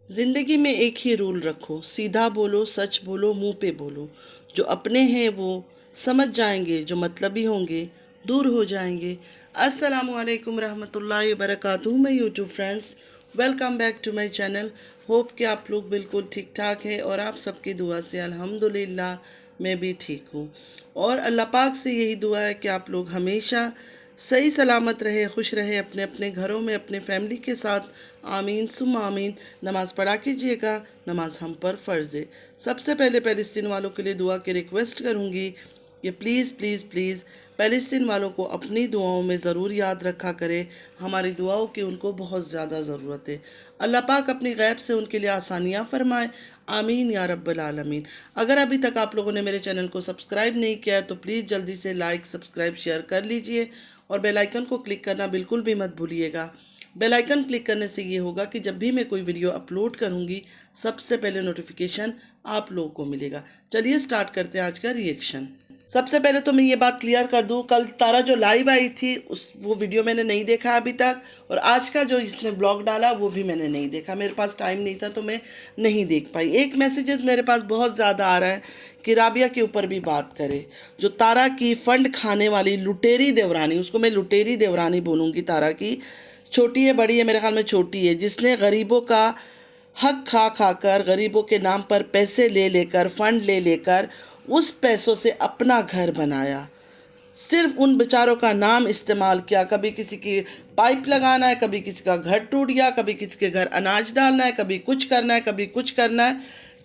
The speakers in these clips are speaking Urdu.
زندگی میں ایک ہی رول رکھو، سیدھا بولو، سچ بولو، منہ پہ بولو۔ جو اپنے ہیں وہ سمجھ جائیں گے، جو مطلبی ہوں گے دور ہو جائیں گے۔ السلام علیکم رحمۃ اللہ وبرکاتہ، میں YouTube friends, welcome back to my channel. Hope کہ آپ لوگ بالکل ٹھیک ٹھاک ہیں اور آپ سب کی دعا سے الحمدللہ میں بھی ٹھیک ہوں، اور اللہ پاک سے یہی دعا ہے کہ آپ لوگ ہمیشہ صحیح سلامت رہے، خوش رہے اپنے اپنے گھروں میں، اپنے فیملی کے ساتھ۔ آمین ثم آمین۔ نماز پڑھا کیجئے گا، نماز ہم پر فرض ہے۔ سب سے پہلے فلسطین والوں کے لیے دعا کی ریکویسٹ کروں گی کہ پلیز پلیز پلیز فلسطین والوں کو اپنی دعاؤں میں ضرور یاد رکھا کرے۔ ہماری دعاؤں کی ان کو بہت زیادہ ضرورت ہے۔ اللہ پاک اپنی غیب سے ان کے لیے آسانیاں فرمائے، آمین یا رب العالمین۔ اگر ابھی تک آپ لوگوں نے میرے چینل کو سبسکرائب نہیں کیا ہے تو پلیز جلدی سے لائک، سبسکرائب، شیئر کر لیجئے، اور بیل آئیکن کو کلک کرنا بالکل بھی مت بھولیے گا۔ بیل آئیکن کلک کرنے سے یہ ہوگا کہ جب بھی میں کوئی ویڈیو اپلوڈ کروں گی سب سے پہلے نوٹیفیکیشن آپ لوگوں کو ملے گا۔ چلیے سٹارٹ کرتے ہیں آج کا ریئیکشن۔ سب سے پہلے تو میں یہ بات کلیئر کر دوں، کل تارا جو لائیو آئی تھی وہ ویڈیو میں نے نہیں دیکھا ابھی تک، اور آج کا جو اس نے بلاگ ڈالا وہ بھی میں نے نہیں دیکھا، میرے پاس ٹائم نہیں تھا تو میں نہیں دیکھ پائی۔ ایک میسیجز میرے پاس بہت زیادہ آ رہا ہے کہ رابعہ کے اوپر بھی بات کرے، جو تارا کی فنڈ کھانے والی لٹیری دیورانی، اس کو میں لٹیری دیورانی بولوں گی، تارا کی چھوٹی ہے بڑی ہے، میرے خیال میں چھوٹی ہے، جس نے غریبوں کا حق کھا کھا کر، غریبوں کے نام پر پیسے لے لے کر، فنڈ لے لے کر اس پیسوں سے اپنا گھر بنایا۔ صرف ان بیچاروں کا نام استعمال کیا، کبھی کسی کی پائپ لگانا ہے، کبھی کسی کا گھر ٹوٹ گیا، کبھی کسی کے گھر اناج ڈالنا ہے، کبھی کچھ کرنا ہے، کبھی کچھ کرنا ہے،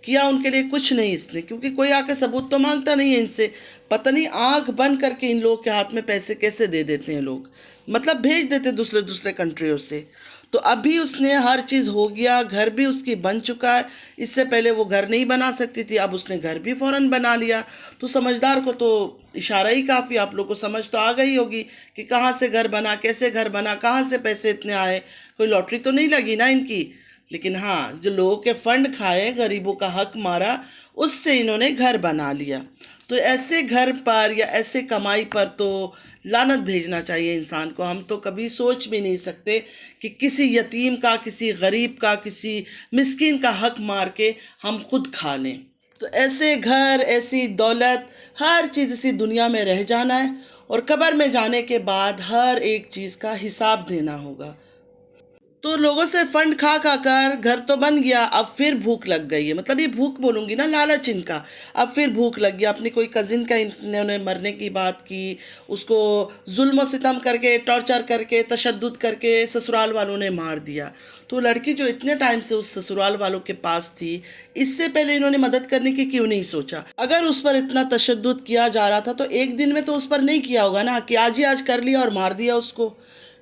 کیا ان کے لیے کچھ نہیں اس نے، کیونکہ کوئی آ کے ثبوت تو مانگتا نہیں ہے ان سے۔ پتہ نہیں آنکھ بند کر کے ان لوگوں کے ہاتھ میں پیسے کیسے دے دیتے ہیں لوگ، مطلب بھیج دیتے دوسرے کنٹریوں سے۔ تو ابھی اس نے ہر چیز ہو گیا، گھر بھی اس کی بن چکا ہے، اس سے پہلے وہ گھر نہیں بنا سکتی تھی، اب اس نے گھر بھی فوراً بنا لیا۔ تو سمجھدار کو تو اشارہ ہی کافی، آپ لوگ کو سمجھ تو آ گئی ہوگی کہ کہاں سے گھر بنا، کیسے گھر بنا، کہاں سے پیسے اتنے آئے، کوئی لاٹری تو نہیں لگی نا ان کی۔ لیکن ہاں، جو لوگوں کے فنڈ کھائے، غریبوں کا حق مارا، اس سے انہوں نے گھر بنا لیا۔ تو ایسے گھر پر یا ایسے کمائی پر تو لعنت بھیجنا چاہیے انسان کو۔ ہم تو کبھی سوچ بھی نہیں سکتے کہ کسی یتیم کا، کسی غریب کا، کسی مسکین کا حق مار کے ہم خود کھا لیں۔ تو ایسے گھر، ایسی دولت، ہر چیز اسی دنیا میں رہ جانا ہے، اور قبر میں جانے کے بعد ہر ایک چیز کا حساب دینا ہوگا۔ تو لوگوں سے فنڈ کھا کھا کر گھر تو بن گیا، اب پھر بھوک لگ گئی ہے، مطلب یہ بھوک بولوں گی نا، لالچ ان کا۔ اب پھر بھوک لگ گیا، اپنی کوئی کزن کا انہوں نے مرنے کی بات کی، اس کو ظلم و ستم کر کے، ٹارچر کر کے، تشدد کر کے سسرال والوں نے مار دیا۔ تو لڑکی جو اتنے ٹائم سے اس سسرال والوں کے پاس تھی، اس سے پہلے انہوں نے مدد کرنے کی کیوں نہیں سوچا؟ اگر اس پر اتنا تشدد کیا جا رہا تھا تو ایک دن میں تو اس پر نہیں کیا ہوگا نا، کہ آج ہی آج کر لیا اور مار دیا اس کو۔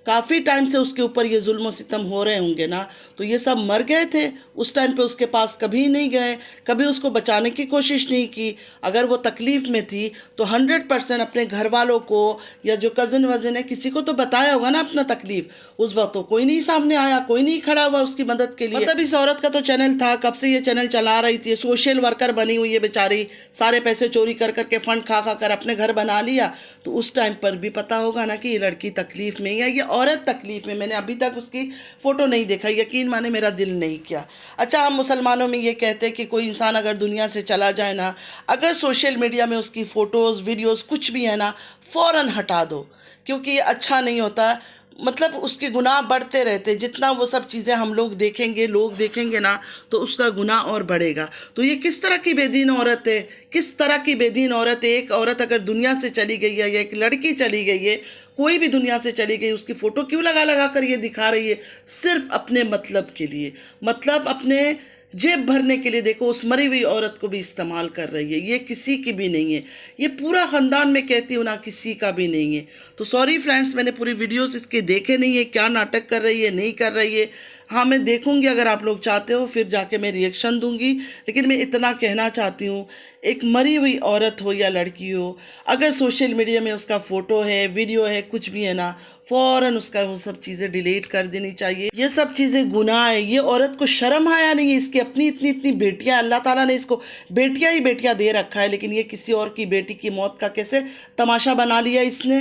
کافی ٹائم سے اس کے اوپر یہ ظلم و ستم ہو رہے ہوں گے نا، تو یہ سب مر گئے تھے اس ٹائم پہ، اس کے پاس کبھی نہیں گئے، کبھی اس کو بچانے کی کوشش نہیں کی۔ اگر وہ تکلیف میں تھی تو 100% اپنے گھر والوں کو یا جو کزن وزن ہے کسی کو تو بتایا ہوگا نا اپنا تکلیف۔ اس وقت تو کوئی نہیں سامنے آیا، کوئی نہیں کھڑا ہوا اس کی مدد کے لیے۔ مطلب اس عورت کا تو چینل تھا، کب سے یہ چینل چلا رہی تھی، سوشل ورکر بنی ہوئی ہے بیچاری، سارے پیسے چوری کر کر کے، فنڈ کھا کھا کر اپنے گھر بنا لیا۔ تو اس ٹائم پر بھی پتا ہوگا نا کہ یہ لڑکی تکلیف میں، یا یہ عورت تکلیف میں۔ میں نے ابھی تک اس کی فوٹو نہیں دیکھا، یقین مانے میرا دل نہیں کیا۔ اچھا، ہم مسلمانوں میں یہ کہتے ہیں کہ کوئی انسان اگر دنیا سے چلا جائے نا، اگر سوشل میڈیا میں اس کی فوٹوز، ویڈیوز کچھ بھی ہے نا، فوراً ہٹا دو، کیونکہ یہ اچھا نہیں ہوتا۔ مطلب اس کے گناہ بڑھتے رہتے، جتنا وہ سب چیزیں ہم لوگ دیکھیں گے، لوگ دیکھیں گے نا، تو اس کا گناہ اور بڑھے گا۔ تو یہ کس طرح کی بے دین عورت ہے، کس طرح کی بے دین عورت ہے۔ ایک عورت اگر دنیا سے چلی گئی ہے، یا ایک لڑکی چلی گئی ہے، کوئی بھی دنیا سے چلی گئی، اس کی فوٹو کیوں لگا لگا کر یہ دکھا رہی ہے؟ صرف اپنے مطلب کے لیے، مطلب اپنے جیب بھرنے کے لیے۔ دیکھو، اس مری ہوئی عورت کو بھی استعمال کر رہی ہے، یہ کسی کی بھی نہیں ہے، یہ پورا خاندان میں کہتی ہوں نا، کسی کا بھی نہیں ہے۔ تو سوری فرینڈز، میں نے پوری ویڈیوز اس کے دیکھے نہیں ہے، کیا ناٹک کر رہی ہے، نہیں کر رہی ہے۔ ہاں، میں دیکھوں گی، اگر آپ لوگ چاہتے ہو پھر جا کے میں ریئیکشن دوں گی، لیکن میں اتنا کہنا چاہتی ہوں، ایک مری ہوئی عورت ہو یا لڑکی ہو، اگر سوشل میڈیا میں اس کا فوٹو ہے، ویڈیو ہے، کچھ بھی ہے نا، فوراً اس کا وہ سب چیزیں ڈیلیٹ کر دینی چاہیے۔ یہ سب چیزیں گناہ ہے۔ یہ عورت کو شرم آیا نہیں ہے، اس کی اپنی اتنی بیٹیاں، اللہ تعالیٰ نے اس کو بیٹیاں ہی بیٹیاں دے رکھا ہے، لیکن یہ کسی اور کی بیٹی کی موت کا کیسے تماشا بنا لیا اس نے؟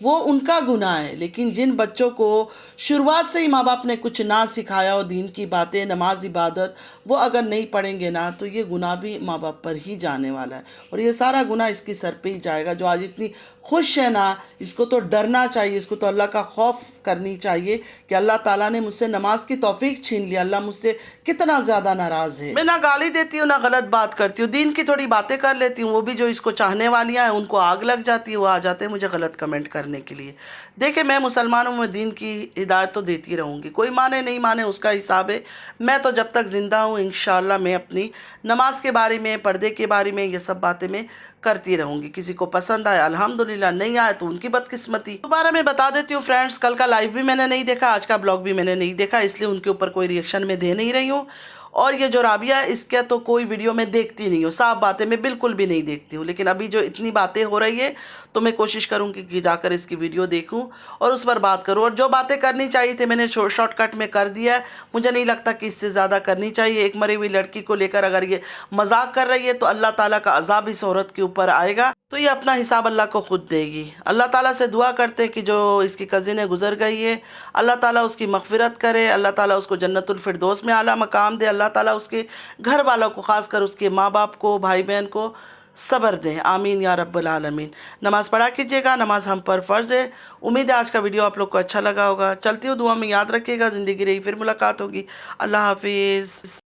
وہ ان کا گناہ ہے، لیکن جن بچوں کو شروعات سے ہی ماں باپ نے کچھ نہ سکھایا اور دین کی باتیں، نماز، عبادت، وہ اگر نہیں پڑھیں گے نا تو یہ گناہ بھی ماں باپ پر ہی جانے والا ہے، اور یہ سارا گناہ اس کی سر پہ ہی جائے گا۔ جو آج اتنی خوش ہے نا، اس کو تو ڈرنا چاہیے، اس کو تو اللہ کا خوف کرنی چاہیے کہ اللہ تعالیٰ نے مجھ سے نماز کی توفیق چھین لیا، اللہ مجھ سے کتنا زیادہ ناراض ہے۔ میں نہ گالی دیتی ہوں، نہ غلط بات کرتی ہوں، دین کی تھوڑی باتیں کر لیتی ہوں، وہ بھی جو اس کو چاہنے والیاں ہیں ان کو آگ لگ جاتی ہے، وہ آ جاتے ہیں مجھے غلط کمنٹ کرنے کے لیے۔ دیکھیں میں مسلمان ہوں، میں دین کی ہدایت تو دیتی رہوں گی، کوئی مانے نہیں مانے اس کا حساب ہے۔ میں تو جب تک زندہ ہوں انشاءاللہ میں اپنی نماز کے بارے میں، پردے کے بارے میں، یہ سب باتیں میں کرتی رہوں گی۔ کسی کو پسند آئے الحمدللہ، نہیں آئے تو ان کی بدقسمتی۔ دوبارہ میں بتا دیتی ہوں فرینڈز، کل کا لائیو بھی میں نے نہیں دیکھا، آج کا بلاگ بھی میں نے نہیں دیکھا، اس لیے ان کے اوپر کوئی ریئیکشن میں دے نہیں رہی ہوں۔ اور یہ جو رابعہ ہے اس کا تو کوئی ویڈیو میں دیکھتی نہیں ہوں، صاف باتیں میں بالکل بھی نہیں دیکھتی ہوں، لیکن ابھی جو اتنی باتیں ہو رہی ہے تو میں کوشش کروں گی کہ جا کر اس کی ویڈیو دیکھوں اور اس پر بات کروں، اور جو باتیں کرنی چاہیے تھے میں نے شارٹ کٹ میں کر دیا ہے۔ مجھے نہیں لگتا کہ اس سے زیادہ کرنی چاہیے۔ ایک مری ہوئی لڑکی کو لے کر اگر یہ مذاق کر رہی ہے تو اللہ تعالیٰ کا عذاب اس عورت کے اوپر آئے گا، تو یہ اپنا حساب اللہ کو خود دے گی۔ اللہ تعالیٰ سے دعا کرتے ہیں کہ جو اس کی کزن گزر گئی ہے، اللہ تعالیٰ اس کی مغفرت کرے، اللہ تعالیٰ اس کو جنت الفردوس میں اعلیٰ مقام دے، اللہ تعالیٰ اس کے گھر والوں کو، خاص کر اس کے ماں باپ کو، بھائی بہن کو صبر دیں، آمین یا رب العالمین۔ نماز پڑھا کیجیے گا، نماز ہم پر فرض ہے۔ امید ہے آج کا ویڈیو آپ لوگ کو اچھا لگا ہوگا۔ چلتی ہوں، دعا میں یاد رکھیے گا، زندگی رہی پھر ملاقات ہوگی۔ اللہ حافظ۔